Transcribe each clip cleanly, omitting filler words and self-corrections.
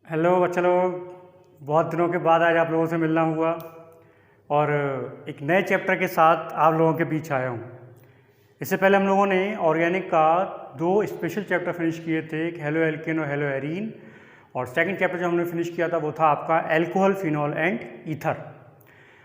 Hello बच्चा लोग, बहुत दिनों के बाद आज आप लोगों से मिलना हुआ और एक नए चैप्टर के साथ आप लोगों के बीच आया हूँ। इससे पहले हम लोगों ने ऑर्गेनिक का दो स्पेशल चैप्टर फिनिश किए थे, एक हेलो एल्केन और हेलो एरीन, और सेकंड चैप्टर जो हमने फिनिश किया था वो था आपका एल्कोहल, फिनॉल एंड ईथर।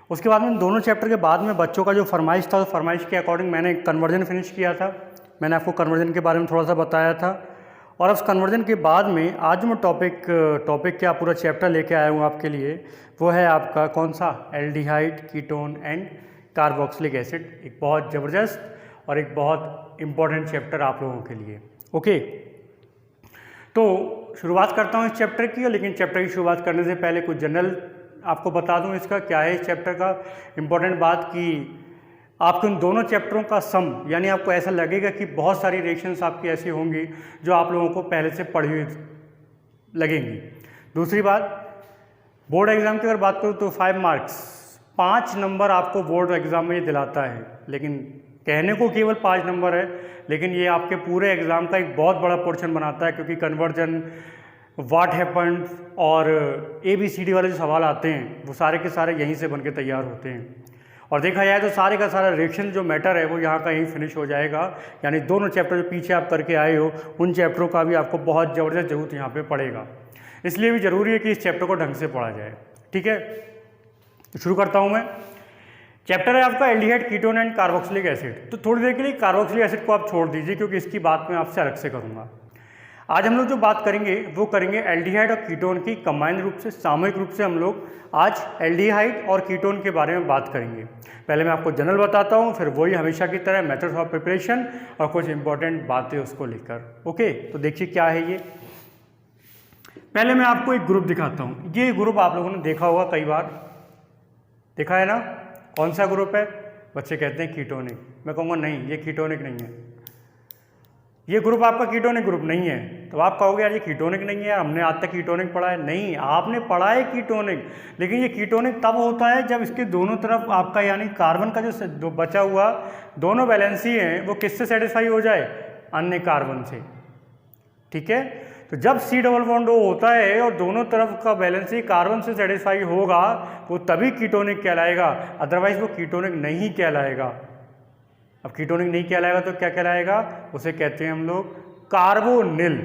उसके बाद में दोनों चैप्टर के बाद में बच्चों का जो फरमाइश था, उस फरमाइश के अकॉर्डिंग मैंने कन्वर्जन फिनिश किया था। मैंने आपको कन्वर्जन के बारे में थोड़ा सा बताया था। और उस कन्वर्जन के बाद में आज मैं टॉपिक क्या पूरा चैप्टर लेके आया हूँ आपके लिए, वो है आपका कौन सा, aldehyde, ketone and carboxylic acid. एक बहुत ज़बरदस्त और एक बहुत इम्पॉर्टेंट चैप्टर आप लोगों के लिए। ओके, तो शुरुआत करता हूँ इस चैप्टर की। लेकिन चैप्टर की शुरुआत करने से पहले कुछ जनरल आपको बता दूँ इसका क्या है। इस चैप्टर का इम्पॉर्टेंट बात कि आपके उन दोनों चैप्टरों का सम, यानी आपको ऐसा लगेगा कि बहुत सारी रिएक्शंस आपकी ऐसी होंगी जो आप लोगों को पहले से पढ़ी हुई लगेंगी। दूसरी बात, बोर्ड एग्ज़ाम की अगर बात करूँ तो 5 मार्क्स, 5 नंबर आपको बोर्ड एग्ज़ाम में ये दिलाता है। लेकिन कहने को केवल 5 नंबर है, लेकिन ये आपके पूरे एग्ज़ाम का एक बहुत बड़ा पोर्शन बनाता है, क्योंकि कन्वर्जन, व्हाट हैपेंड और ABCD वाले जो सवाल आते हैं वो सारे के सारे यहीं से बन के तैयार होते हैं। और देखा जाए तो सारे का सारा रिएक्शन जो मैटर है वो यहाँ का यहीं फिनिश हो जाएगा। यानी दोनों चैप्टर जो पीछे आप करके आए हो उन चैप्टरों का भी आपको बहुत ज़बरदस्त जरूरत यहाँ पे पड़ेगा। इसलिए भी ज़रूरी है कि इस चैप्टर को ढंग से पढ़ा जाए। ठीक है, तो शुरू करता हूँ मैं। चैप्टर है आपका aldehyde, ketone and carboxylic acid. तो थोड़ी देर के लिए कार्बोक्सिलिक एसिड को आप छोड़ दीजिए, क्योंकि इसकी बात मैं आपसे अलग से करूँगा। आज हम लोग जो बात करेंगे वो करेंगे एल्डिहाइड और कीटोन की कंबाइंड रूप से, सामूहिक रूप से हम लोग आज एल्डिहाइड और कीटोन के बारे में बात करेंगे। पहले मैं आपको जनरल बताता हूँ, फिर वही हमेशा की तरह मेथड्स ऑफ प्रिपरेशन और कुछ इंपॉर्टेंट बातें उसको लेकर। ओके, तो देखिए क्या है ये। पहले मैं आपको एक ग्रुप दिखाता हूँ। ये ग्रुप आप लोगों ने देखा होगा, कई बार देखा है ना। कौन सा ग्रुप है? बच्चे कहते हैं कीटोनिक। मैं कहूँगा नहीं, ये कीटोनिक नहीं है। ये ग्रुप आपका कीटोनिक ग्रुप नहीं है। तो आप कहोगे यार ये कीटोनिक नहीं है, हमने आज तक कीटोनिक पढ़ा है। नहीं, आपने पढ़ा है कीटोनिक, लेकिन ये कीटोनिक तब होता है जब इसके दोनों तरफ आपका यानी कार्बन का जो बचा हुआ दोनों वैलेंसी हैं वो किससे सेटिस्फाई हो जाए? अन्य कार्बन से। ठीक है, तो जब C डबल बॉन्ड O होता है और दोनों तरफ का वैलेंसी कार्बन से सेटिस्फाई होगा वो तभी कीटोनिक कहलाएगा, अदरवाइज वो कीटोनिक नहीं कहलाएगा। अब कीटोनिक नहीं कहलाएगा तो क्या कहलाएगा? उसे कहते हैं हम लोग कार्बोनिल।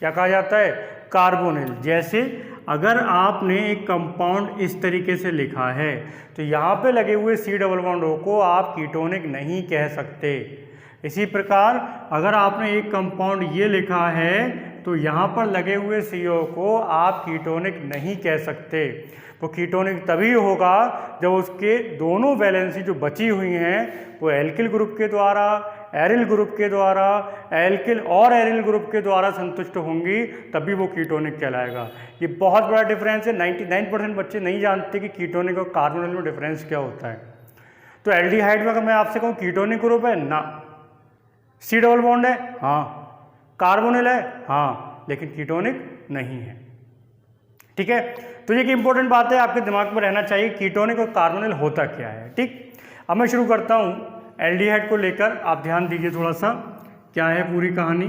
क्या कहा जाता है? कार्बोनिल। जैसे अगर आपने एक कंपाउंड इस तरीके से लिखा है तो यहाँ पे लगे हुए C डबल बॉन्ड O को आप कीटोनिक नहीं कह सकते। इसी प्रकार अगर आपने एक कंपाउंड ये लिखा है तो यहाँ पर लगे हुए CO को आप कीटोनिक नहीं कह सकते। वो कीटोनिक तभी होगा जब उसके दोनों वैलेंसी जो बची हुई हैं वो एल्किल ग्रुप के द्वारा, एरिल ग्रुप के द्वारा, एल्किल और एरिल ग्रुप के द्वारा संतुष्ट होंगी, तभी वो कीटोनिक कहलाएगा। ये बहुत बड़ा डिफरेंस है। 99% बच्चे नहीं जानते कि कीटोनिक और कार्बोनिल में डिफरेंस क्या होता है। तो एल्डिहाइड में अगर मैं आपसे कहूँ कीटोनिक ग्रुप है ना, C डबल बॉन्ड है हाँ, कार्बोनिल है हाँ, लेकिन कीटोनिक नहीं है। ठीक है, तो ये एक इंपॉर्टेंट बात है, आपके दिमाग में रहना चाहिए कीटोनिक और कार्बोनिल होता क्या है। ठीक, अब मैं शुरू करता हूँ एल्डिहाइड को लेकर। आप ध्यान दीजिए थोड़ा सा क्या है पूरी कहानी।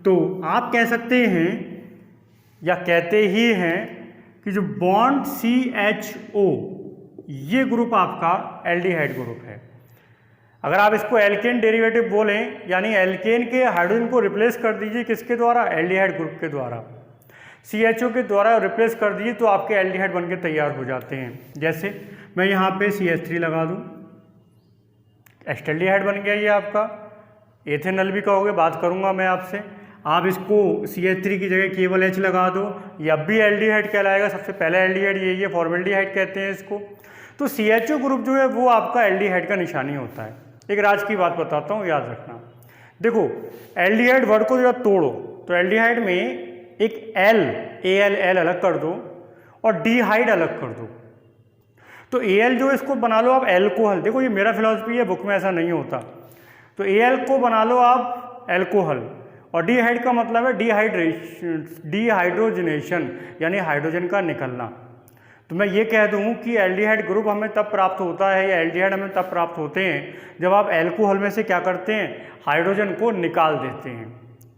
तो आप कह सकते हैं या कहते ही हैं कि जो बॉन्ड CHO ये ग्रुप आपका एल्डिहाइड ग्रुप है। अगर आप इसको एल्केन डेरिवेटिव बोलें, यानी एल्केन के हाइड्रोजन को रिप्लेस कर दीजिए किसके द्वारा? एल्डिहाइड ग्रुप के द्वारा, CHO के द्वारा रिप्लेस कर दीजिए तो आपके एल्डिहाइड बनके तैयार हो जाते हैं। जैसे मैं यहाँ पे CH3 लगा दूँ, एस्टल्डिहाइड बन गया ये आपका। एथेनॉल भी कहोगे, बात करूँगा मैं आपसे। आप इसको CH3 की जगह केवल H लगा दो, ये अब भी एल्डिहाइड कहलाएगा। सबसे पहले एल्डिहाइड यही है, फॉर्मेल्डिहाइड कहते हैं इसको। तो CHO ग्रुप जो है वो आपका एल्डिहाइड का निशानी होता है। एक राज की बात बताता हूँ, याद रखना। देखो, एल्डिहाइड वर्ड को जरा तोड़ो तो एल्डिहाइड में एक AL अलग कर दो और डिहाइड अलग कर दो। तो AL जो इसको बना लो आप एल्कोहल। देखो ये मेरा फिलॉसफी है, बुक में ऐसा नहीं होता। तो AL को बना लो आप एल्कोहल, और डिहाइड का मतलब है डिहाइड्रोजनेशन, यानी हाइड्रोजन का निकलना। तो मैं ये कह दूं कि एल्डिहाइड ग्रुप हमें तब प्राप्त होता है या एल्डिहाइड हमें तब प्राप्त होते हैं जब आप एल्कोहल में से क्या करते हैं? हाइड्रोजन को निकाल देते हैं।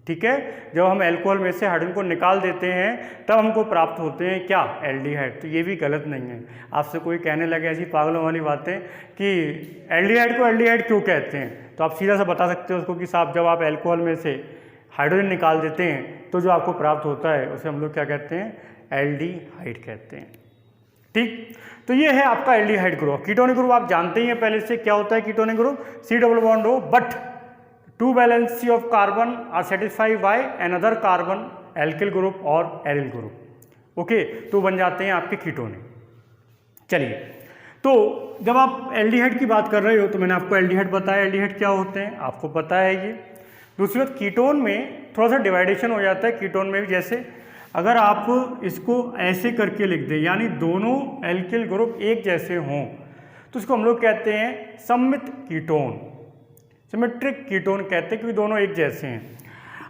ठीक है। जब हम अल्कोहल में से हाइड्रोजन को निकाल देते हैं तब हमको प्राप्त होते हैं क्या, एल्डिहाइड। तो ये भी गलत नहीं है। आपसे कोई कहने लगे ऐसी पागलों वाली बातें कि एल्डिहाइड को एल्डिहाइड क्यों कहते हैं, तो आप सीधा सा बता सकते हो उसको कि साहब जब आप अल्कोहल में से हाइड्रोजन निकाल देते हैं तो जो आपको प्राप्त होता है उसे हम लोग क्या कहते हैं, एल्डिहाइड कहते हैं। ठीक, तो ये है आपका एल्डिहाइड ग्रुप। कीटोनिक ग्रुप आप जानते ही हैं पहले से, क्या होता है ketonic group, C double bond O but 2 valency of carbon are satisfied by another carbon, alkyl group और एरिल ग्रुप। ओके, तो बन जाते हैं आपके कीटोनिक। चलिए, तो जब आप एल्डिहाइड की बात कर रहे हो तो मैंने आपको एल्डिहाइड बताया, एल्डिहाइड क्या होते हैं आपको पता है ये। दूसरी बात, कीटोन में थोड़ा सा डिवाइडेशन हो जाता है। कीटोन में भी जैसे अगर आप इसको ऐसे करके लिख दें, यानी दोनों एल्किल ग्रुप एक जैसे हों, तो इसको हम लोग कहते हैं सममित कीटोन, सिमेट्रिक कीटोन कहते हैं, क्योंकि दोनों एक जैसे हैं।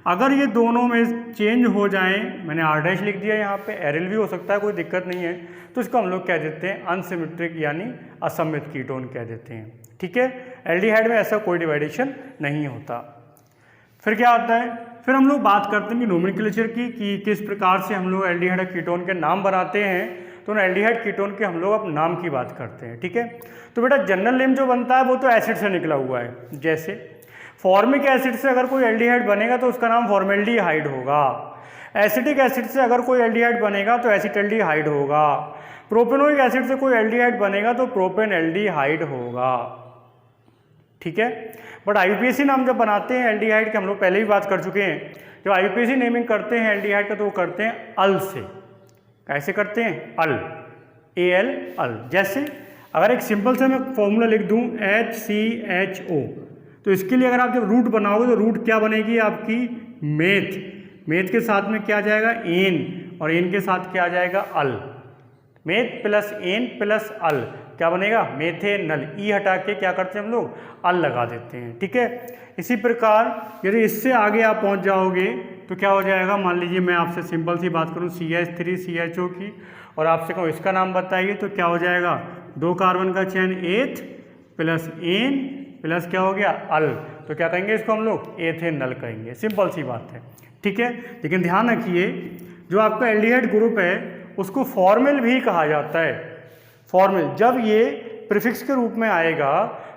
अगर ये दोनों में चेंज हो जाएं, मैंने R' लिख दिया यहाँ पे, एरिल भी हो सकता है, कोई दिक्कत नहीं है, तो इसको हम लोग कह देते हैं अनसिमेट्रिक यानी असममित कीटोन कह देते हैं। ठीक है, एल्डिहाइड में ऐसा कोई डिवाइडेशन नहीं होता। फिर क्या होता है, फिर हम लोग बात करते हैं कि नोमेनक्लेचर की, कि किस प्रकार से हम लोग एल्डिहाइड कीटोन के नाम बनाते हैं। तो एल्डिहाइड कीटोन के हम लोग अब नाम की बात करते हैं। ठीक है, तो बेटा जनरल नेम जो बनता है वो तो एसिड से निकला हुआ है। जैसे फॉर्मिक एसिड से अगर कोई एल्डिहाइड बनेगा तो उसका नाम फॉर्मेल्डिहाइड होगा। एसिटिक एसिड से अगर कोई एल्डिहाइड बनेगा तो एसिटल्डिहाइड होगा। प्रोपेनोइक एसिड से कोई एल्डिहाइड बनेगा तो प्रोपेनएल्डिहाइड होगा। ठीक है, बट IUPAC नाम जब बनाते हैं एल्डिहाइड के, हम लोग पहले भी बात कर चुके हैं, जब IUPAC नेमिंग करते हैं एल्डिहाइड का तो वो करते हैं अल से। कैसे करते हैं, अल, AL अल। जैसे अगर एक सिंपल से मैं फॉर्मूला लिख दूं HCHO, तो इसके लिए अगर आप जब रूट बनाओगे तो रूट क्या बनेगी आपकी, मेथ, मेथ के साथ में क्या आ जाएगा, एन, और एन के साथ क्या आ जाएगा, अल। मेथ प्लस एन प्लस अल क्या बनेगा, मेथेनल। ई हटा के क्या करते हैं हम लोग, अल लगा देते हैं। ठीक है, इसी प्रकार यदि इससे आगे आप पहुंच जाओगे तो क्या हो जाएगा, मान लीजिए मैं आपसे सिंपल सी बात करूं CH3CHO की, और आपसे कहूँ इसका नाम बताइए, तो क्या हो जाएगा, 2 कार्बन का चेन एथ प्लस एन प्लस क्या हो गया, अल। तो क्या कहेंगे इसको हम लोग, एथेनल कहेंगे। सिंपल सी बात है। ठीक है, लेकिन ध्यान रखिए जो आपका एल्डिहाइड ग्रुप है उसको फॉर्मल भी कहा जाता है। फॉर्मल, जब ये प्रीफिक्स के रूप में आएगा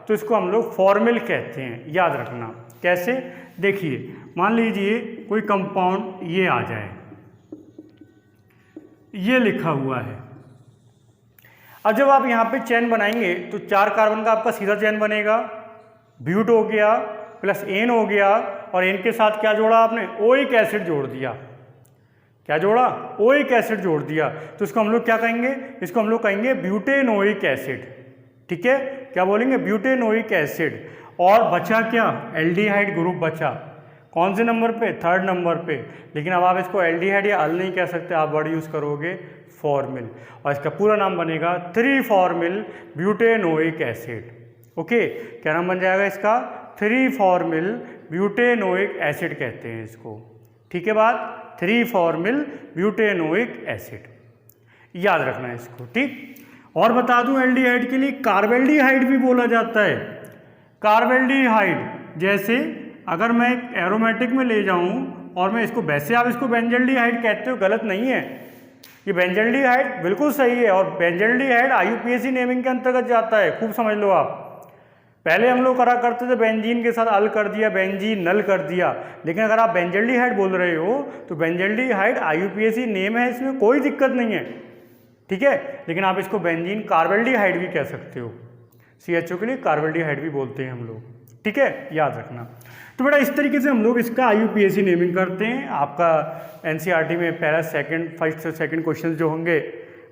तो इसको हम लोग फॉर्मल कहते हैं, याद रखना। कैसे, देखिए मान लीजिए कोई कंपाउंड ये आ जाए, ये लिखा हुआ है। अब जब आप यहाँ पे चेन बनाएंगे तो 4 कार्बन का आपका सीधा चेन बनेगा, ब्यूट हो गया प्लस एन हो गया, और एन के साथ क्या जोड़ा आपने, ओइक एसिड जोड़ दिया। क्या जोड़ा, ओइक एसिड जोड़ दिया। तो इसको हम लोग क्या कहेंगे, इसको हम लोग कहेंगे ब्यूटेनोइक एसिड। ठीक है, क्या बोलेंगे, ब्यूटेनोइक एसिड। और बचा क्या, एल्डिहाइड ग्रुप बचा। कौन से नंबर पे, 3rd नंबर पे। लेकिन अब आप इसको एल्डिहाइड या अल नहीं कह सकते, आप वर्ड यूज करोगे फॉर्मिल, और इसका पूरा नाम बनेगा 3-फॉर्मिल ब्यूटेनोइक एसिड। ओके, क्या नाम बन जाएगा इसका, 3-फॉर्मिल ब्यूटेनोइक एसिड कहते हैं इसको। ठीक है बात, 3-फॉर्मिल ब्यूटेनोइक एसिड, याद रखना है इसको। ठीक, और बता दूं एल्डिहाइड के लिए कार्बेल्डिहाइड भी बोला जाता है। कार्बेल्डिहाइड, जैसे अगर मैं एक एरोमेटिक में ले जाऊं और मैं इसको, वैसे आप इसको बेंजल्डिहाइड कहते हो, गलत नहीं है, ये बेंजल्डिहाइड बिल्कुल सही है। और बेंजल्डिहाइड IUPAC नेमिंग के अंतर्गत जाता है, खूब समझ लो आप। पहले हम लोग करा करते थे बेंजीन के साथ अल कर दिया, बेंजीन नल कर दिया, लेकिन अगर आप बेंजल्डिहाइड बोल रहे हो तो बेंजल्डिहाइड IUPAC नेम है, इसमें कोई दिक्कत नहीं है। ठीक है, लेकिन आप इसको बेंजीन कार्बेल्डिहाइड भी कह सकते हो, CHO के लिए कार्बेल्डिहाइड भी बोलते हैं हम लोग। ठीक है, याद रखना। तो बेटा इस तरीके से हम लोग इसका IUPAC नेमिंग करते हैं। आपका NCERT में पहला, सेकंड, फर्स्ट और सेकंड क्वेश्चन जो होंगे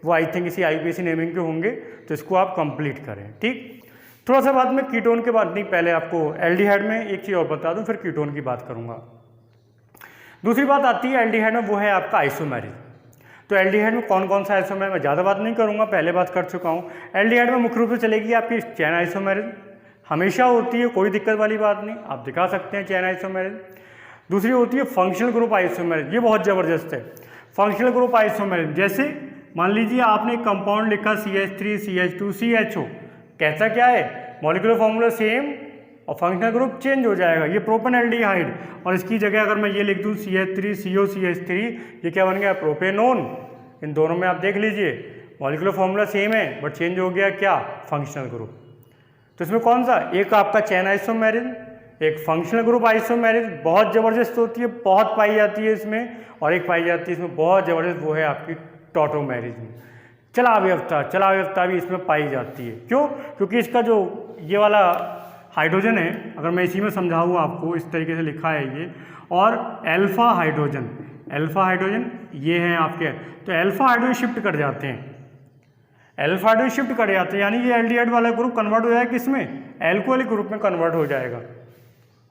वो आई थिंक इसी IUPAC नेमिंग के होंगे, तो इसको आप कंप्लीट करें। ठीक, थोड़ा सा बाद में कीटोन के बाद, नहीं पहले आपको एल्डिहाइड में एक चीज़ और बता दूं, फिर कीटोन की बात करूंगा। दूसरी बात आती है एल्डिहाइड में, वो है आपका आइसोमेरिज। तो एल्डिहाइड में कौन कौन सा आइसोमेर, मैं ज़्यादा बात नहीं करूंगा, पहले बात कर चुका हूँ। एल्डिहाइड में मुख्य रूप से चलेगी आपकी चैन आइसोमेरिज, हमेशा होती है, कोई दिक्कत वाली बात नहीं, आप दिखा सकते हैं चैन आइसोमेरिज। दूसरी होती है फंक्शनल ग्रुप आइसोमेरिज, ये बहुत ज़बरदस्त है। फंक्शनल ग्रुप आइसोमेरिज, जैसे मान लीजिए आपने एक कंपाउंड लिखा CH3CH2CHO, कहता क्या है, मॉलिक्यूलर फॉर्मूला सेम और फंक्शनल ग्रुप चेंज हो जाएगा। ये प्रोपेनल्डिहाइड, और इसकी जगह अगर मैं ये लिख दूँ CH3COCH3, ये क्या बन गया? प्रोपेनोन। इन दोनों में आप देख लीजिए मॉलिक्यूलर फॉर्मूला सेम है, बट चेंज हो गया क्या? Functional group. तो इसमें कौन सा? एक आपका चेन आइसोमेरिज्म, एक फंक्शनल ग्रुप आइसोमेरिज्म, बहुत ज़बरदस्त होती है, बहुत पाई जाती है इसमें, और एक पाई जाती है इसमें बहुत ज़बरदस्त, वो है आपकी टॉटोमेरिज्म। चलाव्यवस्था भी इसमें पाई जाती है। क्यों? क्योंकि इसका जो ये वाला हाइड्रोजन है, अगर मैं इसी में समझाऊँ आपको, इस तरीके से लिखा है ये, और अल्फा हाइड्रोजन ये हैं आपके, तो अल्फा हाइड्रोजन शिफ्ट कर जाते हैं, यानी ये एल्डिहाइड वाला ग्रुप कन्वर्ट हो जाएगा किसमें? एल्कोहलिक ग्रुप में कन्वर्ट हो जाएगा।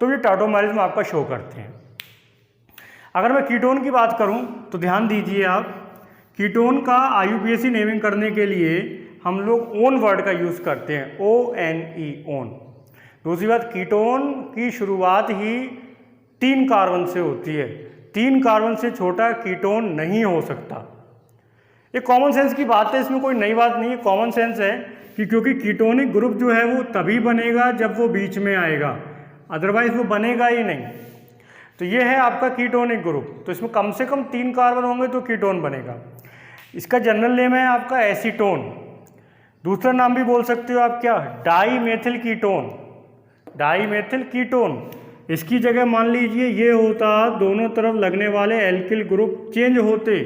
तो ये टॉटोमेरिज्म आपका शो करते हैं। अगर मैं कीटोन की बात करूं तो ध्यान दीजिए आप, कीटोन का IUPAC नेमिंग करने के लिए हम लोग ओन वर्ड का यूज़ करते हैं, ONE, ओन। दूसरी बात, कीटोन की शुरुआत ही 3 कार्बन से होती है, 3 कार्बन से छोटा कीटोन नहीं हो सकता। ये कॉमन सेंस की बात है, इसमें कोई नई बात नहीं है, कॉमन सेंस है कि क्योंकि कीटोनिक ग्रुप जो है वो तभी बनेगा जब वो बीच में आएगा, अदरवाइज वो बनेगा ही नहीं। तो ये है आपका कीटोनिक ग्रुप, तो इसमें कम से कम 3 कार्बन होंगे तो कीटोन बनेगा। इसका जनरल नेम है आपका एसीटोन। दूसरा नाम भी बोल सकते हो आप, क्या? Dimethyl ketone. इसकी जगह मान लीजिए ये होता, दोनों तरफ लगने वाले एल्किल ग्रुप चेंज होते,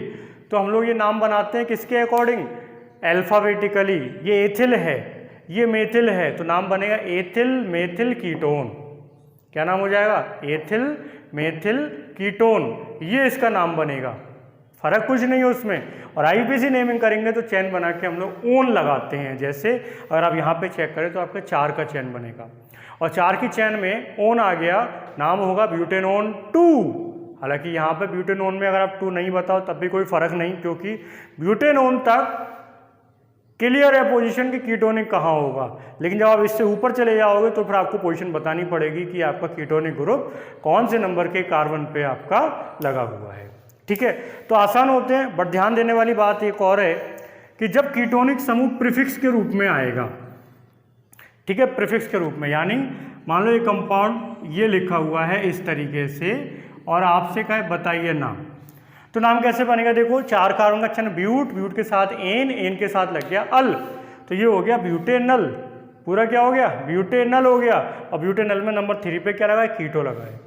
तो हम लोग ये नाम बनाते हैं किसके अकॉर्डिंग? अल्फ़ाबेटिकली। ये एथिल है, ये मेथिल है, तो नाम बनेगा एथिल मेथिल कीटोन। क्या नाम हो जाएगा? एथिल मेथिल कीटोन, ये इसका नाम बनेगा। फर्क कुछ नहीं है उसमें। और IUPAC नेमिंग करेंगे तो चेन बना के हम लोग ओन लगाते हैं। जैसे अगर आप यहाँ पे चेक करें तो आपका 4 का चेन बनेगा, और 4 की चेन में ओन आ गया, नाम होगा ब्यूटेनोन 2। हालांकि यहाँ पे ब्यूटेनोन में अगर आप 2 नहीं बताओ तब भी कोई फर्क नहीं, क्योंकि ब्यूटेनोन तक क्लियर है पोजीशन की कीटोनिक कहाँ होगा। लेकिन जब आप इससे ऊपर चले जाओगे तो फिर आपको पोजीशन बतानी पड़ेगी कि आपका कीटोनिक ग्रुप कौन से नंबर के कार्बन पे आपका लगा हुआ है। ठीक है, तो आसान होते हैं, बट ध्यान देने वाली बात एक और है कि जब कीटोनिक समूह प्रीफिक्स के रूप में आएगा, ठीक है, प्रीफिक्स के रूप में, यानी मान लो ये कंपाउंड ये लिखा हुआ है इस तरीके से, और आपसे कहे बताइए नाम, तो नाम कैसे बनेगा? देखो 4 कार्बन का चेन, ब्यूट के साथ एन के साथ लग गया अल, तो ये हो गया ब्यूटेनल। पूरा क्या हो गया? ब्यूटेनल हो गया। और ब्यूटेनल में नंबर 3 पे क्या लगा है? कीटो लगा है।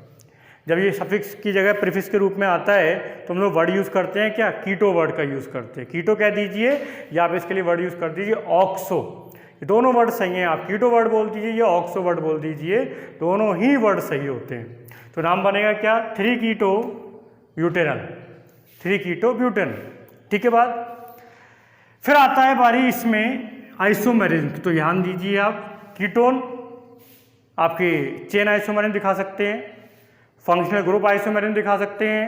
जब ये सफिक्स की जगह प्रीफिक्स के रूप में आता है तो हम लोग वर्ड यूज़ करते हैं क्या? कीटो वर्ड का यूज़ करते हैं। कीटो कह दीजिए या आप इसके लिए वर्ड यूज़ कर दीजिए ऑक्सो। ये दोनों वर्ड सही हैं, आप कीटो वर्ड बोल दीजिए या ऑक्सो वर्ड बोल दीजिए, दोनों ही वर्ड सही होते हैं। तो नाम बनेगा क्या? 3 कीटो ब्यूटेनल, 3 कीटो ब्यूटेन। ठीक है बात। फिर आता है बारी इसमें आइसोमेरिज्म। तो ध्यान दीजिए आप, कीटोन आपके चेन आइसोमेरिज्म दिखा सकते हैं, फंक्शनल ग्रुप आइसोमेरिज्म दिखा सकते हैं,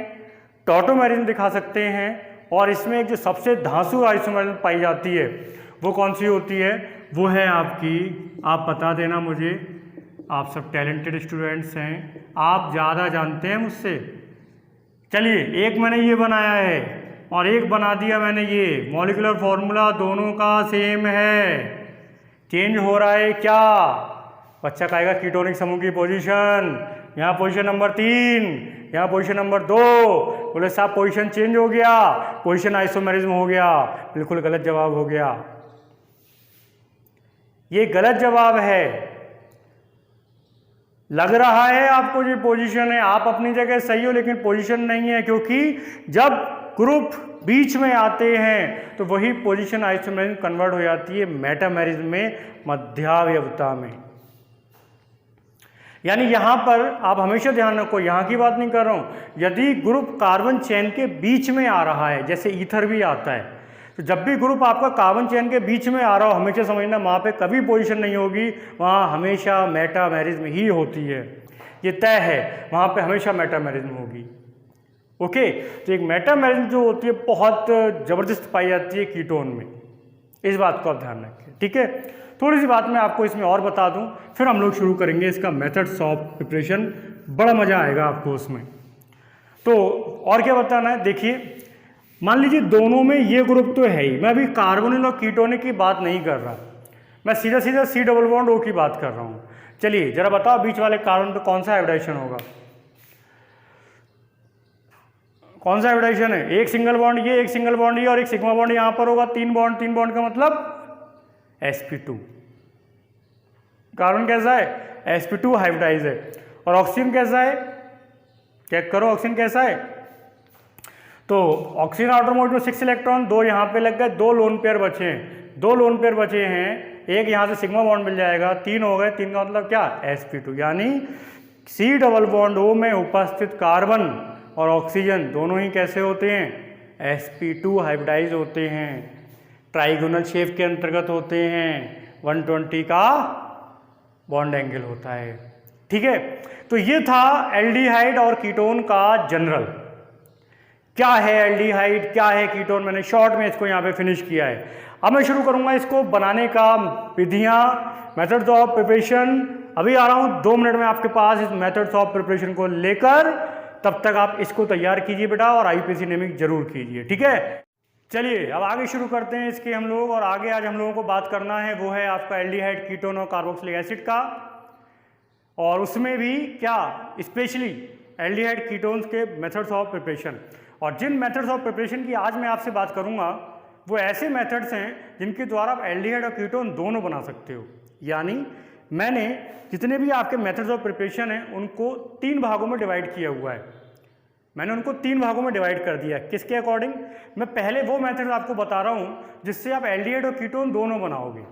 टॉटोमेरिज्म दिखा सकते हैं, और इसमें एक जो सबसे धांसू आइसोमेरिज्म पाई जाती है वो कौन सी होती है? वो है आपकी, आप बता देना मुझे, आप सब टैलेंटेड स्टूडेंट्स हैं, आप ज़्यादा जानते हैं मुझसे। चलिए, एक मैंने ये बनाया है और एक बना दिया मैंने ये, मॉलिक्यूलर फॉर्मूला दोनों का सेम है, चेंज हो रहा है क्या? बच्चा कहेगा कीटोनिक समूह की पोजीशन, यहाँ पोजीशन नंबर 3, यहाँ पोजीशन नंबर 2, बोले साहब पोजीशन चेंज हो गया, पोजीशन आइसोमेरिज्म हो गया। बिल्कुल गलत जवाब हो गया, ये गलत जवाब है। लग रहा है आपको ये पोजीशन है, आप अपनी जगह सही हो, लेकिन पोजीशन नहीं है, क्योंकि जब ग्रुप बीच में आते हैं तो वही पोजीशन आइसोमेरिज्म कन्वर्ट हो जाती है मेटामेरिज्म में, मध्यावयवता में। यानी यहां पर आप हमेशा ध्यान रखो, यहां की बात नहीं कर रहा हूं, यदि ग्रुप कार्बन चेन के बीच में आ रहा है, जैसे ईथर भी आता है, तो जब भी ग्रुप आपका कार्बन चेन के बीच में आ रहा हो, हमेशा समझना वहाँ पे कभी पोजीशन नहीं होगी, वहाँ हमेशा मेटामेरिज्म ही होती है, ये तय है, वहाँ पे हमेशा मेटामेरिज्म होगी। ओके, तो एक मेटामेरिज्म जो होती है बहुत ज़बरदस्त पाई जाती है कीटोन में, इस बात को आप ध्यान रखें। ठीक है, थोड़ी सी बात मैं आपको इसमें और बता दूं, फिर हम लोग शुरू करेंगे इसका मेथड्स ऑफ प्रिपरेशन, बड़ा मज़ा आएगा आपको उसमें। तो और क्या बताना है, देखिए मान लीजिए दोनों में ये ग्रुप तो है ही, मैं अभी कार्बोनिल और कीटोनिक की बात नहीं कर रहा, मैं सीधा C डबल बॉन्ड O की बात कर रहा हूँ। चलिए जरा बताओ बीच वाले कार्बन पे कौन सा हाइब्रिडाइजेशन होगा, कौन सा हाइब्रिडाइजेशन है? एक सिंगल बॉन्ड ये, एक सिंगल बॉन्ड ये और एक सिग्मा बॉन्ड यहाँ पर होगा, 3 बॉन्ड, 3 बॉन्ड का मतलब sp2। कार्बन कैसा है? sp2 हाइब्रिडाइज है। और ऑक्सीजन कैसा है? चेक करो ऑक्सीजन कैसा है। तो ऑक्सीजन आउटर मोड में 6 इलेक्ट्रॉन, 2 यहाँ पे लग गए, 2 लोन पेयर बचे हैं, 2 लोन पेयर बचे हैं, एक यहाँ से सिग्मा बॉन्ड मिल जाएगा, 3 हो गए, 3 का मतलब क्या? sp2। यानी C डबल बॉन्ड O में उपस्थित कार्बन और ऑक्सीजन दोनों ही कैसे होते हैं? sp2 हाइब्रिडाइज होते हैं, ट्राइगोनल शेप के अंतर्गत होते हैं, 120 का बॉन्ड एंगल होता है। ठीक है, तो ये था एल्डिहाइड और कीटोन का जनरल। क्या है एल्डिहाइड, क्या है कीटोन, मैंने शॉर्ट में इसको यहाँ पे फिनिश किया है। अब मैं शुरू करूँगा इसको बनाने का, विधियाँ, मेथड्स ऑफ प्रिपरेशन। अभी आ रहा हूँ 2 मिनट में आपके पास इस मेथड्स ऑफ प्रिपरेशन को लेकर, तब तक आप इसको तैयार कीजिए बेटा और आईपीसी नेमिंग जरूर कीजिए। ठीक है, चलिए अब आगे शुरू करते हैं इसके हम लोग। और आगे आज हम लोगों को बात करना है वो है आपका एल्डिहाइड, कीटोन और कार्बोक्सिलिक एसिड का, और उसमें भी क्या स्पेशली एल्डिहाइड कीटोन्स के मेथड्स ऑफ प्रिपरेशन। और जिन मेथड्स ऑफ प्रिपरेशन की आज मैं आपसे बात करूंगा वो ऐसे मेथड्स हैं जिनके द्वारा आप एल्डिहाइड और कीटोन दोनों बना सकते हो। यानी मैंने जितने भी आपके मेथड्स ऑफ प्रिपरेशन हैं उनको 3 भागों में डिवाइड किया हुआ है। मैंने उनको 3 भागों में डिवाइड कर दिया। किसके अकॉर्डिंग? मैं पहले वो मेथड आपको बता रहा हूँ जिससे आप एल्डिहाइड और कीटोन दोनों बनाओगे।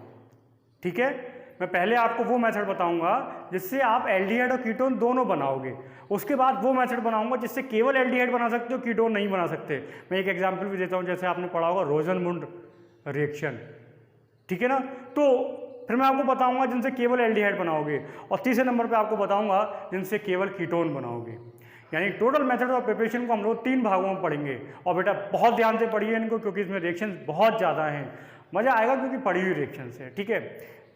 ठीक है, मैं पहले आपको वो मेथड बताऊंगा जिससे आप एल्डिहाइड और कीटोन दोनों बनाओगे। उसके बाद वो मेथड बनाऊंगा जिससे केवल एल्डिहाइड बना सकते हो, कीटोन नहीं बना सकते। मैं एक एग्जांपल भी देता हूं, जैसे आपने पढ़ा होगा रोजनमुंड रिएक्शन। ठीक है ना, तो फिर मैं आपको बताऊंगा जिनसे केवल एल्डिहाइड बनाओगे, और तीसरे नंबर पे आपको बताऊंगा जिनसे केवल कीटोन बनाओगे। यानी टोटल मेथड ऑफ प्रिपरेशन को हम लोग 3 भागों में पढ़ेंगे। और बेटा बहुत ध्यान से पढ़िए इनको, क्योंकि इसमें रिएक्शन बहुत ज़्यादा हैं, मज़ा आएगा क्योंकि पढ़ी हुई रिएक्शन है। ठीक है,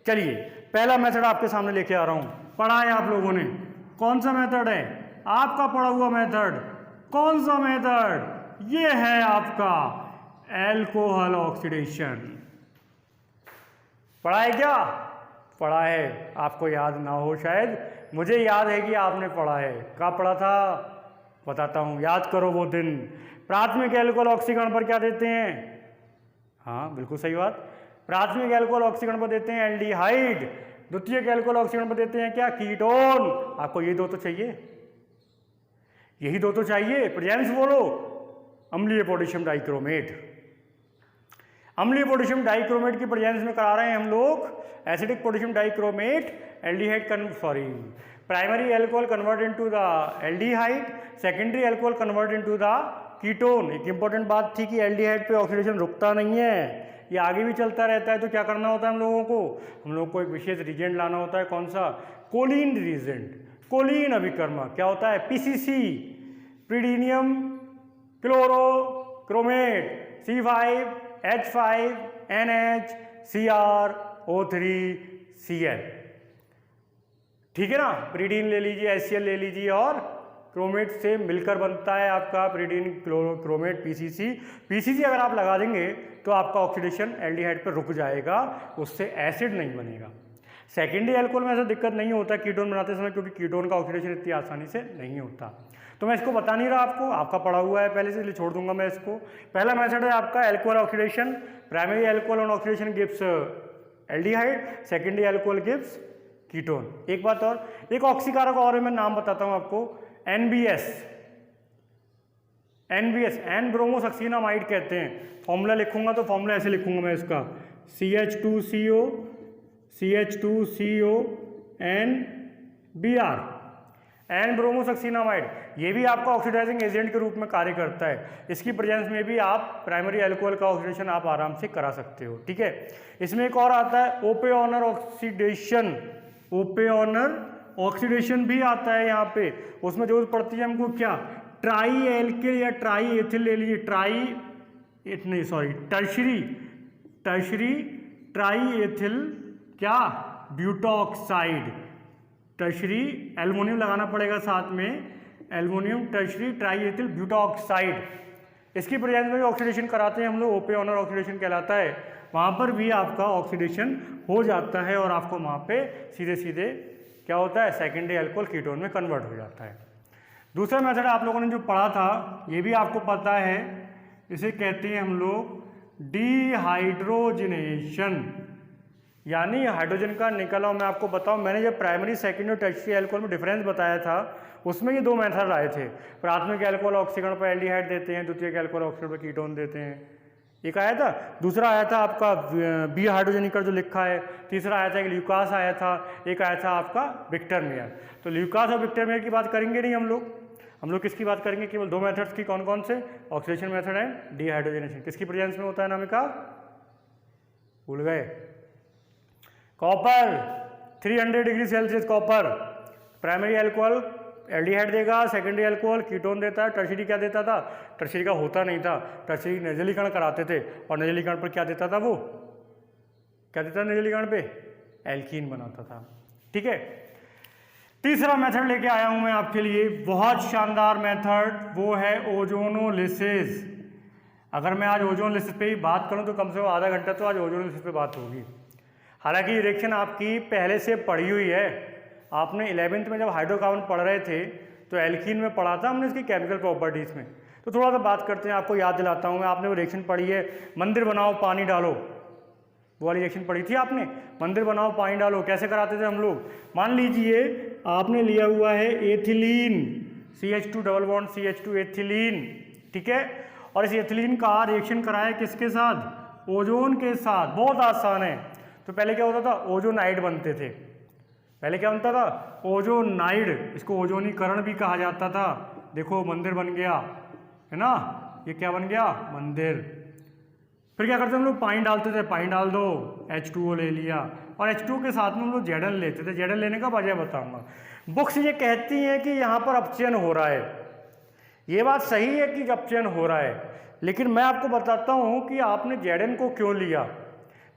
चलिए पहला मेथड आपके सामने लेके आ रहा हूँ। पढ़ा है आप लोगों ने, कौन सा मेथड है? आपका पढ़ा हुआ मेथड। कौन सा मेथड? ये है आपका एल्कोहल ऑक्सीडेशन। पढ़ा है क्या? पढ़ा है, आपको याद ना हो शायद, मुझे याद है कि आपने पढ़ा है। कहाँ पढ़ा था बताता हूँ, याद करो वो दिन। प्राथमिक एल्कोहल ऑक्सीकरण पर क्या देते हैं? हाँ बिल्कुल सही बात, प्राथमिक एल्कोहल ऑक्सीकरण पर देते हैं एल्डिहाइड, द्वितीयक एल्कोहल ऑक्सीकरण पर देते हैं क्या? कीटोन। आपको ये 2 तो चाहिए, यही 2 तो चाहिए। प्रेजेंस बोलो, अम्लीय पोटेशियम डाइक्रोमेट। अम्लीय पोटेशियम डाइक्रोमेट की प्रेजेंस में करा रहे हैं हम लोग acidic potassium dichromate aldehyde primary alcohol convert into the aldehyde, secondary alcohol convert into the ketone. एक इंपॉर्टेंट बात थी कि एल्डिहाइड पे ऑक्सीडेशन रुकता नहीं है, ये आगे भी चलता रहता है। तो क्या करना होता है हम लोगों को? हम लोग को एक विशेष रिजेंट लाना होता है। कौन सा? कोलिन रिजेंट, कोलिन अभिकर्मा। क्या होता है? PCC, pyridinium chlorochromate, C5H5NH CrO3Cl। ठीक है ना, प्रीडीन ले लीजिए, HCl ले लीजिए, और क्रोमेट से मिलकर बनता है आपका प्रीडीन क्रोमेट पीसीसी। पीसीसी अगर आप लगा देंगे तो आपका ऑक्सीडेशन एल्डिहाइड पर रुक जाएगा, उससे एसिड नहीं बनेगा। सेकेंडरी एल्कोहल में ऐसा दिक्कत नहीं होता कीटोन बनाते समय, क्योंकि कीटोन का ऑक्सीडेशन इतनी आसानी से नहीं होता। तो मैं इसको बता नहीं रहा आपको, आपका पढ़ा हुआ है पहले से, इसलिए छोड़ दूंगा मैं इसको। पहला मेथड है आपका alcohol oxidation. Primary alcohol on oxidation gives aldehyde, secondary alcohol gives ketone. एक बात और, एक ऑक्सीकारक और मैं नाम बताता हूँ आपको, NBS, एन ब्रोमोसक्सीनामाइड कहते हैं। फॉर्मूला लिखूंगा तो फॉर्मूला ऐसे लिखूंगा मैं इसका, CH2CO NBr, एन ब्रोमोसक्सीनामाइड। ये भी आपका ऑक्सीडाइजिंग एजेंट के रूप में कार्य करता है। इसकी प्रेजेंस में भी आप प्राइमरी एल्कोहल का ऑक्सीडेशन आप आराम से करा सकते हो। ठीक है, इसमें एक और आता है ओपेऑनर ऑक्सीडेशन, ओपेऑनर ऑक्सीडेशन भी आता है यहाँ पे। उसमें जरूरत पड़ती है हमको क्या? ट्राई एल्किल या ट्राई एथिल ले लीजिए, टर्शरी ट्राई एथिल क्या? ब्यूटॉक्साइड, टर्शरी एल्युमिनियम लगाना पड़ेगा साथ में, aluminium tertiary try ethyl butoxide. इसकी प्रेजेंस में भी ऑक्सीडेशन कराते हैं हम लोग, ओपेऑनर ऑक्सीडेशन कहलाता है। वहाँ पर भी आपका ऑक्सीडेशन हो जाता है और आपको वहाँ पे सीधे सीधे क्या होता है, सेकेंडरी अल्कोहल कीटोन में कन्वर्ट हो जाता है। दूसरा मेथड आप लोगों ने जो पढ़ा था, ये भी आपको पता है, इसे कहते हैं हम लोग डिहाइड्रोजनेशन, यानी हाइड्रोजन का निकलना। मैं आपको बताऊं, मैंने जब प्राइमरी सेकेंडरी और टर्शियरी अल्कोहल में डिफरेंस बताया था, उसमें ये दो मेथड आए थे। प्राथमिक अल्कोहल ऑक्सीकरण पर एल्डिहाइड देते हैं, द्वितीयक अल्कोहल ऑक्सीकरण पर कीटोन देते हैं, एक आया था। दूसरा आया था आपका बी हाइड्रोजनीकरण जो लिखा है। तीसरा आया था कि ल्यूकास आया था, एक आया था आपका विक्टर मेयर। तो ल्यूकास और विक्टर मेयर की बात करेंगे नहीं हम लोग किसकी बात करेंगे, केवल दो मेथड्स की। कौन कौन से, ऑक्सीडेशन मेथड है, डिहाइड्रोजनेशन। किसकी प्रेजेंस में होता है नामिका, भूल गए, copper 300 degree Celsius copper. Primary alcohol aldehyde देगा, सेकेंडरी अल्कोहल कीटोन देता है। टर्शियरी क्या देता था, टर्शियरी का होता नहीं था, टर्शियरी निर्जलीकरण कराते थे, और निर्जलीकरण पर क्या देता था, वो क्या देता था निर्जलीकरण पे, एल्कीन बनाता था। ठीक है, तीसरा मेथड लेके आया हूं मैं आपके लिए, बहुत शानदार मेथड, वो है ओजोनोलिसिस। अगर मैं आज ओजोनोलिसिस पे ही बात करूं तो कम से कम आधा घंटा तो आज ओजोनोलिसिस पे बात होगी। हालांकि ये रिएक्शन आपकी पहले से पढ़ी हुई है, आपने 11th में जब हाइड्रोकार्बन पढ़ रहे थे तो एल्कीन में पढ़ा था हमने इसकी केमिकल प्रॉपर्टीज़ में। तो थोड़ा सा बात करते हैं, आपको याद दिलाता हूँ मैं। आपने वो रिएक्शन पढ़ी है, मंदिर बनाओ पानी डालो, वो वाली रिएक्शन पढ़ी थी आपने, मंदिर बनाओ पानी डालो। कैसे कराते थे हम लोग, मान लीजिए आपने लिया हुआ है ethylene, CH2 double bond CH2 ethylene, ठीक है, और इस एथिलीन का रिएक्शन कराया किसके साथ, ओजोन के साथ। बहुत आसान है। तो पहले क्या होता था, ओजोनाइड बनते थे। पहले क्या बनता था, ओजोनाइड, इसको ओजोनीकरण भी कहा जाता था। देखो मंदिर बन गया है ना, ये क्या बन गया, मंदिर। फिर क्या करते हम लोग, पानी डालते थे, पानी डाल दो, H2O ले लिया, और H2O के साथ में हम लोग Zn लेते थे। Zn लेने का वजह बताऊंगा। बुक्स ये कहती हैं कि यहाँ पर अपचयन हो रहा है, ये बात सही है कि अपचयन हो रहा है, लेकिन मैं आपको बताता हूँ कि आपने Zn को क्यों लिया।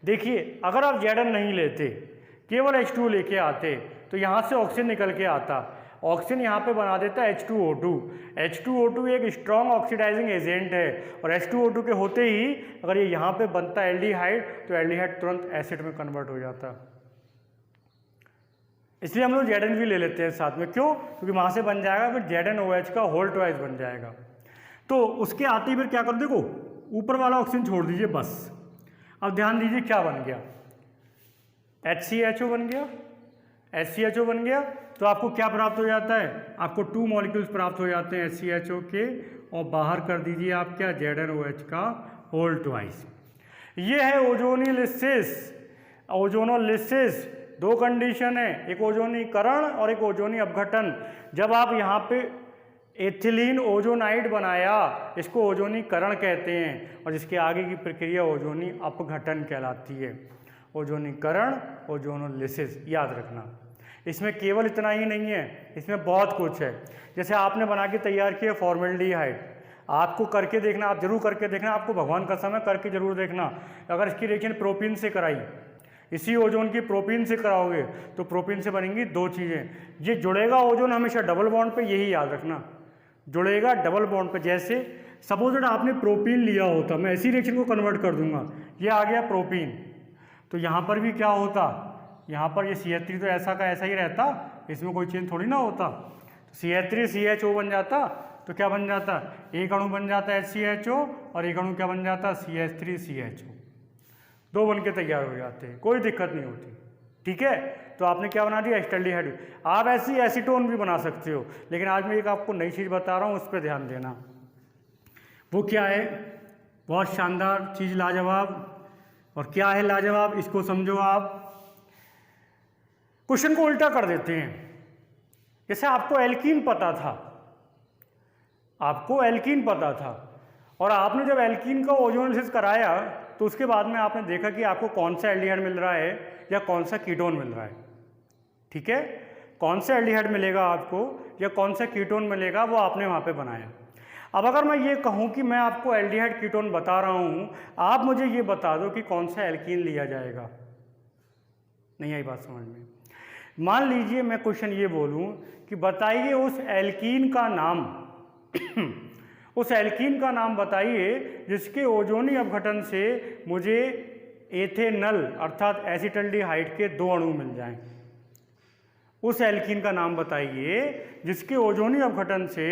देखिए, अगर आप Zn नहीं लेते, केवल H2O लेके आते, तो यहाँ से ऑक्सीजन निकल के आता, ऑक्सीजन यहाँ पे बना देता H2O2। H2O2 एक स्ट्रॉन्ग ऑक्सीडाइजिंग एजेंट है, और H2O2 के होते ही अगर ये यहाँ पे बनता एल्डिहाइड, तो एल्डिहाइड तुरंत एसिड में कन्वर्ट हो जाता। इसलिए हम लोग Zn भी ले लेते हैं साथ में। क्यों, क्योंकि वहाँ से बन जाएगा फिर ZnOH का होल ट्वाइस बन जाएगा। तो उसके आते ही फिर क्या कर, देखो ऊपर वाला ऑक्सीजन छोड़ दीजिए बस। अब ध्यान दीजिए क्या बन गया, HCHO बन गया। HCHO बन गया तो आपको क्या प्राप्त हो जाता है, आपको 2 मॉलिक्यूल्स प्राप्त हो जाते हैं HCHO के, और बाहर कर दीजिए आप क्या, ZnOH का होल ट्वाइस। ये है ओजोनोलिसिस। ओजोनोलिसिस दो कंडीशन है, एक ओजोनीकरण और एक ओजोनी अपघटन। जब आप यहाँ पे एथिलीन ओजोनाइड बनाया, इसको ओजोनीकरण कहते हैं, और जिसके आगे की प्रक्रिया ओजोनी अपघटन कहलाती है। ओजोनीकरण, ओजोनोलिसिस, याद रखना। इसमें केवल इतना ही नहीं है, इसमें बहुत कुछ है। जैसे आपने बना के तैयार किया फॉर्मेल्डिहाइड, आपको करके देखना, आप जरूर करके देखना, आपको भगवान का समय करके जरूर देखना। अगर इसकी रिएक्शन प्रोपीन से कराई, इसी ओजोन की प्रोपीन से कराओगे, तो प्रोपीन से बनेंगी दो चीज़ें। ये जुड़ेगा ओजोन हमेशा डबल बॉन्ड पे, यही याद रखना, जुड़ेगा डबल बॉन्ड पे। जैसे सपोज आपने प्रोपीन लिया होता, मैं इसी रिएक्शन को कन्वर्ट कर दूंगा, ये आ गया प्रोपीन, तो यहाँ पर भी क्या होता, यहाँ पर ये CH3 तो ऐसा का ऐसा ही रहता, इसमें कोई चेंज थोड़ी ना होता। तो CH3 CHO बन जाता, तो क्या बन जाता, एक अणु बन जाता HCHO, और एक अणु क्या बन जाता, CH3 CHO, दो बन के तैयार हो जाते हैं, कोई दिक्कत नहीं होती। ठीक है, तो आपने क्या बना दिया, एस्टल्डिहाइड। आप ऐसी एसीटोन भी बना सकते हो, लेकिन आज मैं एक आपको नई चीज़ बता रहा हूँ, उस पर ध्यान देना। वो क्या है, बहुत शानदार चीज़, लाजवाब। और क्या है लाजवाब, इसको समझो आप। क्वेश्चन को उल्टा कर देते हैं। जैसे आपको एल्कीन पता था, आपको एल्कीन पता था, और आपने जब एल्कीन का ओजोनोलिसिस कराया, तो उसके बाद में आपने देखा कि आपको कौन सा एल्डिहाइड मिल रहा है या कौन सा कीटोन मिल रहा है। ठीक है, कौन सा एल्डिहाइड मिलेगा आपको या कौन सा कीटोन मिलेगा, वो आपने वहाँ पे बनाया। अब अगर मैं ये कहूँ कि मैं आपको एल्डिहाइड कीटोन बता रहा हूँ, आप मुझे ये बता दो कि कौन सा एल्कीन लिया जाएगा। नहीं आई बात समझ में। मान लीजिए मैं क्वेश्चन ये बोलूँ कि बताइए उस एल्कीन का नाम उस एल्कीन का नाम बताइए जिसके ओजोनी अपघटन से मुझे एथेनल अर्थात एसिटल्डिहाइड के 2 अणु मिल जाएं। उस एल्कीन का नाम बताइए जिसके ओजोनी अपघटन से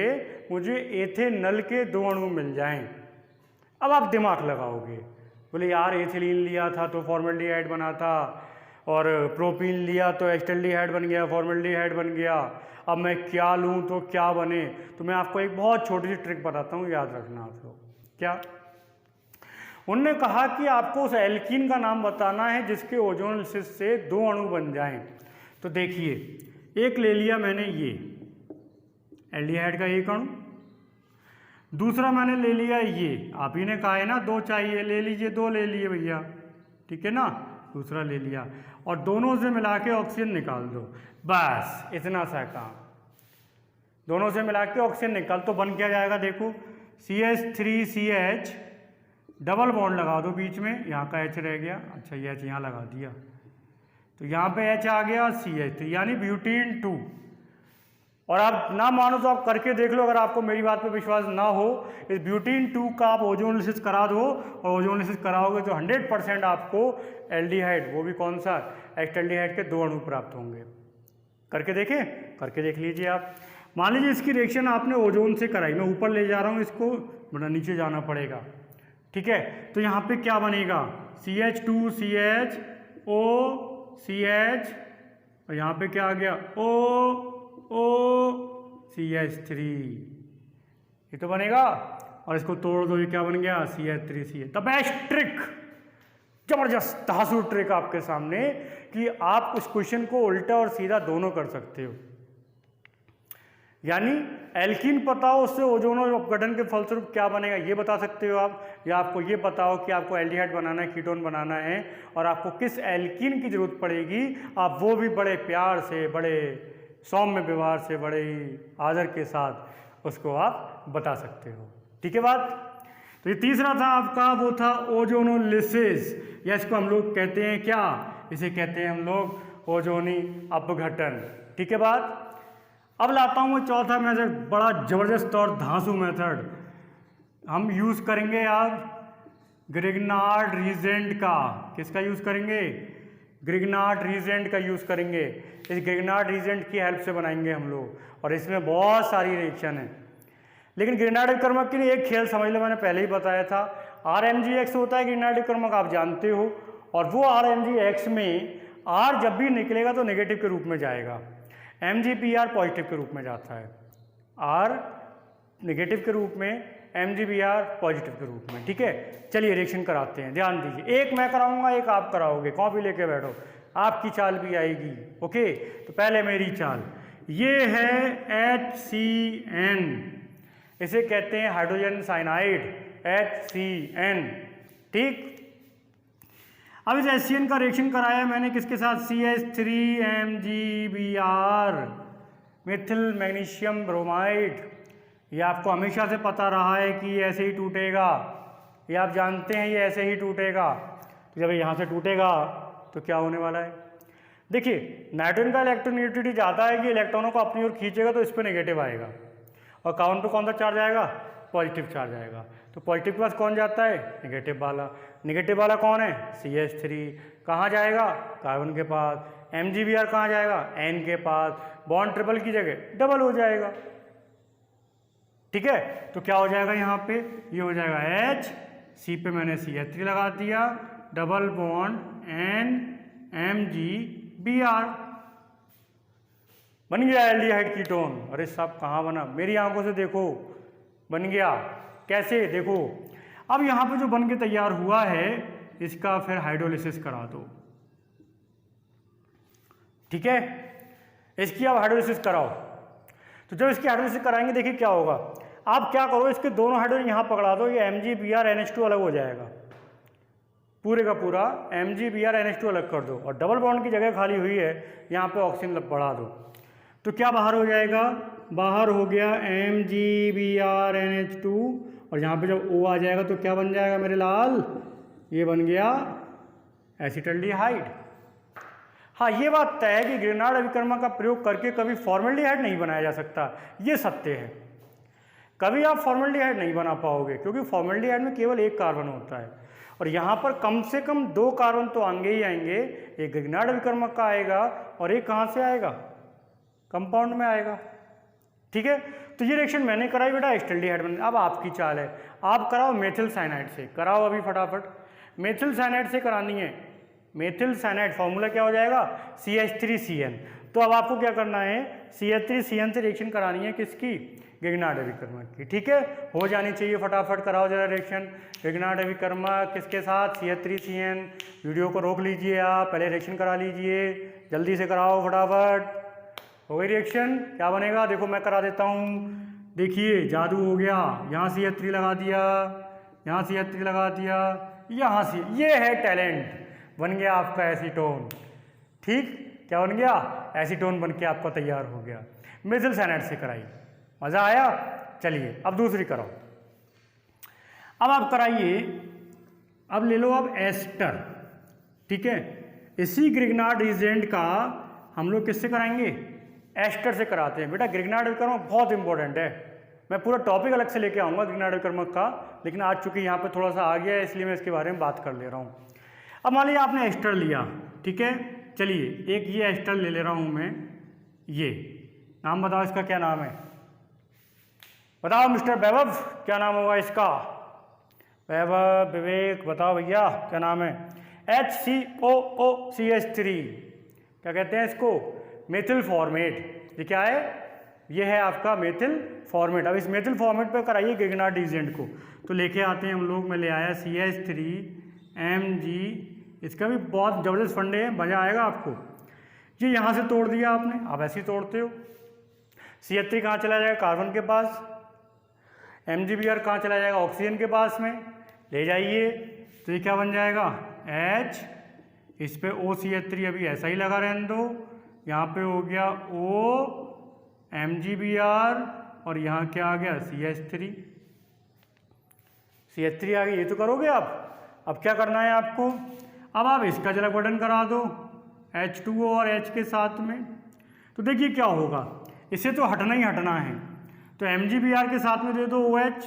मुझे एथेनल के 2 अणु मिल जाएं। अब आप दिमाग लगाओगे, बोले यार एथिलीन लिया था तो फॉर्मल्डिहाइड बना था, और प्रोपीन लिया तो एस्टल्डिहाइड बन गया, फॉर्मल्डिहाइड बन गया, अब मैं क्या लूँ तो क्या बने। तो मैं आपको एक बहुत छोटी सी ट्रिक बताता हूँ, याद रखना आप लोग। क्या उनने कहा कि आपको उस एल्कीन का नाम बताना है जिसके ओजोन से 2 अणु बन जाएं। तो देखिए, एक ले लिया मैंने ये एल्डिहाइड का 1 अणु, दूसरा मैंने ले लिया ये, आप ही ने कहा है ना 2 चाहिए, ले लीजिए 2 ले लिए भैया, ठीक है ना, दूसरा ले लिया, और दोनों से मिला के ऑक्सीजन निकाल दो। बस इतना सा काम, दोनों से मिला के ऑक्सीजन निकाल, तो बन क्या जाएगा देखो, CH3CH, डबल बॉन्ड लगा दो बीच में, यहाँ का H रह गया, अच्छा ये H यहाँ लगा दिया, तो यहाँ पे H आ गया, CH3 यानी ब्यूटीन 2। और आप ना मानो तो आप करके देख लो, अगर आपको मेरी बात पे विश्वास ना हो, इस ब्यूटीन 2 का आप ओजोनोलिसिस करा दो, और ओजोनोलिसिस कराओगे तो 100% आपको एल्डिहाइड, वो भी कौन सा, एस्टल्डिहाइड के 2 अणु प्राप्त होंगे। करके देखें, करके देख लीजिए आप। मान लीजिए इसकी रिएक्शन आपने ओजोन से कराई, मैं ऊपर ले जा रहा हूँ इसको, बड़ा नीचे जाना पड़ेगा, ठीक है। तो यहाँ पे क्या बनेगा, CH2CH OCH, और यहाँ पे क्या आ गया, OCH3, ये तो बनेगा, और इसको तोड़ दो, ये क्या बन गया, CH3CH। द बेस्ट ट्रिक, जबरदस्त धांसू ट्रिक आपके सामने कि आप उस क्वेश्चन को उल्टा और सीधा दोनों कर सकते हो। यानी एल्कीन पता हो, उससे ओजोन अपघटन के फलस्वरूप क्या बनेगा ये बता सकते हो आप, या आपको ये पता हो कि आपको एल्डिहाइड बनाना है, कीटोन बनाना है, और आपको किस एल्कीन की जरूरत पड़ेगी, आप वो भी बड़े प्यार से, बड़े सौम्य व्यवहार से, बड़े ही आदर के साथ उसको आप बता सकते हो। ठीक है बात। तो ये तीसरा था आपका, वो था ओजोनोलिसिस, या इसको हम लोग कहते हैं क्या, इसे कहते हैं हम लोग ओजोनी अपघटन। ठीक है बात। अब लाता हूँ मैं चौथा मेथड, बड़ा जबरदस्त और धांसू मेथड। हम यूज़ करेंगे आज ग्रिग्नार्ड रीजेंट का। किसका यूज़ करेंगे, ग्रिग्नार्ड रीजेंट का यूज़ करेंगे। इस ग्रिग्नार्ड रीजेंट की हेल्प से बनाएंगे हम लोग, और इसमें बहुत सारी रिएक्शन है। लेकिन ग्रिग्नार्ड विकर्मक के लिए एक खेल समझ लो, मैंने पहले ही बताया था, RMgX होता है ग्रिग्नार्ड विकर्मक, आप जानते हो, और वो RMgX में R जब भी निकलेगा तो नेगेटिव के रूप में जाएगा, MgBr पॉजिटिव के रूप में जाता है, R नेगेटिव के रूप में, MgBr पॉजिटिव के रूप में। ठीक है, चलिए रिएक्शन कराते हैं, ध्यान दीजिए। एक मैं कराऊंगा, एक आप कराओगे, कॉपी लेके बैठो, आपकी चाल भी आएगी। ओके, तो पहले मेरी चाल, ये है HCN, इसे कहते हैं हाइड्रोजन साइनाइड, HCN। ठीक, अब इस HCN का रिएक्शन कराया मैंने किसके साथ, CH3MgBr, मिथिल मैग्नीशियम ब्रोमाइड। ये आपको हमेशा से पता रहा है कि ये ऐसे ही टूटेगा, ये आप जानते हैं ये ऐसे ही टूटेगा। तो जब यहाँ से टूटेगा तो क्या होने वाला है, देखिए नाइट्रोजन का इलेक्ट्रोनेगेटिविटी ज़्यादा है कि इलेक्ट्रॉनों को अपनी ओर खींचेगा तो इस पर नेगेटिव आएगा, और कार्बन पे कौन सा चार्ज आएगा, पॉजिटिव चार्ज आएगा। तो पॉजिटिव के पास कौन जाता है, नेगेटिव वाला। नेगेटिव वाला कौन है, CH3, कहाँ जाएगा, कार्बन के पास। MgBr कहाँ जाएगा, N के पास। बॉन्ड ट्रिपल की जगह डबल हो जाएगा। ठीक है, तो क्या हो जाएगा यहाँ पे, ये हो जाएगा H, C पे मैंने CH3 लगा दिया, डबल बॉन्ड N MgBr, बन गया एल्डिहाइड कीटोन। अरे साहब कहाँ बना, मेरी आंखों से देखो बन गया। कैसे, देखो अब यहाँ पे जो बन के तैयार हुआ है इसका फिर हाइड्रोलिसिस करा दो। ठीक है, इसकी आप हाइड्रोलिसिस कराओ। तो जब इसकी हाइड्रोलिसिस कराएंगे देखिए क्या होगा, आप क्या करो, इसके दोनों हाइड्रोजन यहाँ पकड़ा दो, ये MgBr NH2 अलग हो जाएगा, पूरे का पूरा MgBr NH2 अलग कर दो, और डबल बॉन्ड की जगह खाली हुई है यहाँ पे ऑक्सीजन बढ़ा दो। तो क्या बाहर हो जाएगा, बाहर हो गया MgBr NH2, और यहाँ पे जब O आ जाएगा तो क्या बन जाएगा मेरे लाल, ये बन गया एसिटल्डिहाइड। हाँ, ये बात तय है कि ग्रिग्नार्ड अभिकर्मक का प्रयोग करके कभी फॉर्मल्डिहाइड नहीं बनाया जा सकता, ये सत्य है। कभी आप फॉर्मल्डिहाइड नहीं बना पाओगे, क्योंकि फॉर्मल्डिहाइड में केवल एक कार्बन होता है, और यहाँ पर कम से कम 2 कार्बन तो आएंगे ही आएंगे। एक ग्रिग्नार्ड अभिकर्मक का आएगा, और एक कहाँ से आएगा, कंपाउंड में आएगा। ठीक है, तो ये रिएक्शन मैंने कराई बेटा एसिटाल्डिहाइड बन। अब आपकी चाल है, आप कराओ मेथिल साइनाइड से, कराओ अभी फटाफट। मेथिल साइनाइड से करानी है। मेथिल साइनाइड फॉर्मूला क्या हो जाएगा, CH3CN। तो अब आपको क्या करना है, CH3CN से रिएक्शन करानी है किसकी, गिगनार्ड विक्रमक की। ठीक है, हो जानी चाहिए, फटाफट कराओ जरा रिएक्शन। गिगनार्ड विक्रमक किसके साथ, CH3CN। वीडियो को रोक लीजिए आप, पहले रिएक्शन करा लीजिए, जल्दी से कराओ फटाफट। हो गई रिएक्शन, क्या बनेगा देखो मैं करा देता हूँ। देखिए जादू हो गया, यहाँ CH3 लगा दिया, यहाँ CH3 लगा दिया, यहाँ से, ये है टैलेंट, बन गया आपका एसीटोन। ठीक, क्या बन गया, एसीटोन बन के आपका तैयार हो गया। मेथिल साइनाइड से कराई, मज़ा आया। चलिए अब दूसरी कराओ। अब आप कराइए, अब ले लो आप एस्टर। ठीक है, इसी ग्रिग्नार्ड एजेंट का हम लोग किससे कराएंगे, एस्टर से कराते हैं। बेटा ग्रिग्नार्ड विक्रमक बहुत इंपॉर्टेंट है, मैं पूरा टॉपिक अलग से लेके आऊँगा ग्रिग्नार्ड विक्रमक का, लेकिन आज चूंकि यहाँ पे थोड़ा सा आ गया है इसलिए मैं इसके बारे में बात कर ले रहा हूँ। अब मान लीजिए आपने एस्टर लिया, ठीक है, चलिए एक ये एस्टर ले रहा हूँ मैं, ये नाम बताओ इसका क्या नाम है, बताओ मिस्टर वैभव क्या नाम होगा इसका, वैभव विवेक बताओ भैया क्या नाम है। HCOOCH3, क्या कहते हैं इसको, मेथिल फॉर्मेट। ये क्या है, ये है आपका मेथिल फॉर्मेट। अब इस मेथिल फॉर्मेट पे कराइए ग्रिग्नार्ड एजेंट को, तो लेके आते हैं हम लोग, मैं ले आया CH3Mg, इसका भी बहुत ज़बरदस्त फंडे है, मज़ा आएगा आपको। ये यहाँ से तोड़ दिया आपने, आप ऐसे ही तोड़ते हो। CH3 कहाँ चला जाएगा, कार्बन के पास। MgBr कहाँ चला जाएगा, ऑक्सीजन के पास में, ले जाइए। तो ये क्या बन जाएगा, H, इस पे OCH3 अभी ऐसा ही लगा रहने दो, यहाँ पे हो गया O, MgBr, और यहाँ क्या आ गया CH3 आ गया। ये तो करोगे आप। अब क्या करना है आपको, अब आप इसका जरा गठन करा दो H2O और H के साथ में। तो देखिए क्या होगा, इसे तो हटना ही हटना है, तो MgBr के साथ में दे दो OH,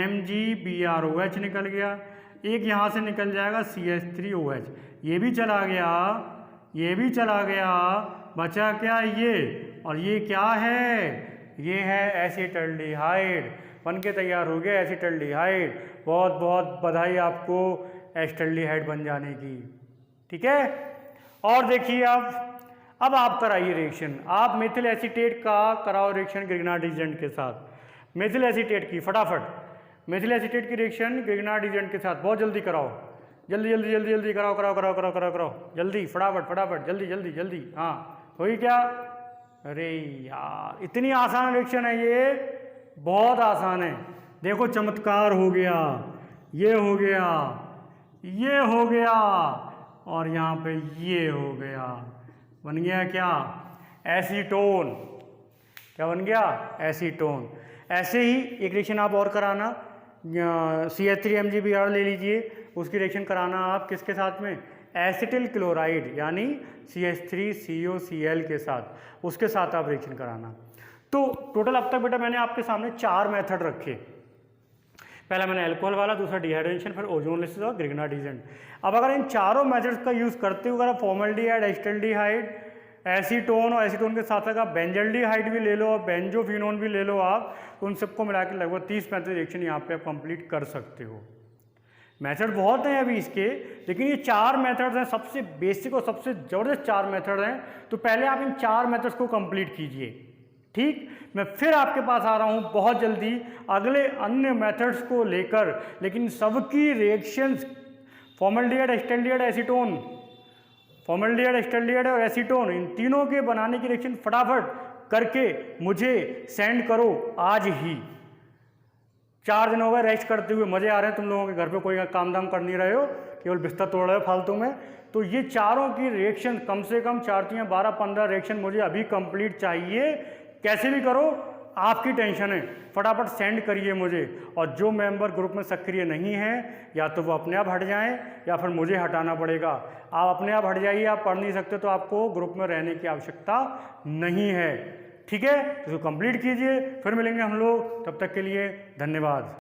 MgBr OH निकल गया, एक यहाँ से निकल जाएगा CH3OH, ये भी चला गया, ये भी चला गया, बचा क्या ये, और ये क्या है, ये है एसिटल्डिहाइड, बन के तैयार हो गया एसिटल्डिहाइड। बहुत बहुत बधाई आपको एसिटल्डिहाइड बन जाने की। ठीक है, और देखिए अब आप कराइए रिएक्शन, आप मेथिल एसीटेट का कराओ रिएक्शन ग्रिग्नार्ड एजेंट के साथ। मेथिल एसीटेट की फटाफट, मेथिल एसीटेट की रिएक्शन ग्रिग्नार्ड एजेंट के साथ बहुत जल्दी कराओ, जल्दी जल्दी जल्दी जल्दी कराओ कराओ कराओ कराओ कराओ कराओ जल्दी, फटाफट फटाफट, जल्दी जल्दी जल्दी। हाँ हुई क्या, अरे यार इतनी आसान रिएक्शन है ये, बहुत आसान है। देखो चमत्कार हो गया, ये हो गया, ये हो गया, और यहाँ पे ये हो गया, बन गया क्या, एसीटोन। क्या बन गया, एसीटोन। ऐसे ही एक रिएक्शन आप और कराना, CH3MgBr ले लीजिए, उसकी रिएक्शन कराना आप किसके साथ में, एसिटिल क्लोराइड यानी CH3COCl के साथ, उसके साथ आप रिएक्शन कराना। तो टोटल अब तक बेटा मैंने आपके सामने 4 मेथड रखे। पहला मैंने अल्कोहल वाला, दूसरा डिहाइड्रेशन, फिर ओजोनलिसिस और ग्रिग्नार्ड एजेंट। अब अगर इन चारों मेथड्स का यूज़ करते हुए अगर फॉर्मल्डिहाइड, एसिटल्डिहाइड, एसीटोन और एसीटोन के साथ अगर बेंजल्डिहाइड भी ले लो और बेंजोफिनोन भी ले लो आप, तो उन सबको मिला के लगभग 30 मेथड रिएक्शन यहाँ पे आप कंप्लीट कर सकते हो। मेथड बहुत हैं अभी इसके, लेकिन ये 4 मेथड्स हैं, सबसे बेसिक और सबसे ज़बरदस्त 4 मेथड हैं। तो पहले आप इन 4 मेथड्स को कंप्लीट कीजिए। ठीक, मैं फिर आपके पास आ रहा हूँ बहुत जल्दी अगले अन्य मेथड्स को लेकर, लेकिन सबकी reactions formaldehyde, acetaldehyde, acetone, formaldehyde, acetaldehyde और एसीटोन, इन तीनों के बनाने की रिएक्शन फटाफट करके मुझे सेंड करो आज ही। 4 दिन हो गए रेस्ट करते हुए, मज़े आ रहे हैं तुम लोगों के, घर पे कोई काम धाम कर नहीं रहे हो, केवल बिस्तर तोड़ रहे हो फालतू में। तो ये चारों की रिएक्शन कम से कम 4 3 12 15 रिएक्शन मुझे अभी कंप्लीट चाहिए, कैसे भी करो, आपकी टेंशन है, फटाफट सेंड करिए मुझे। और जो मेंबर ग्रुप में सक्रिय नहीं है, या तो वो अपने आप हट जाएं या फिर मुझे हटाना पड़ेगा। आप अपने आप हट जाइए, आप पढ़ नहीं सकते तो आपको ग्रुप में रहने की आवश्यकता नहीं है। ठीक है, तो कंप्लीट कीजिए, फिर मिलेंगे हम लोग, तब तक के लिए धन्यवाद।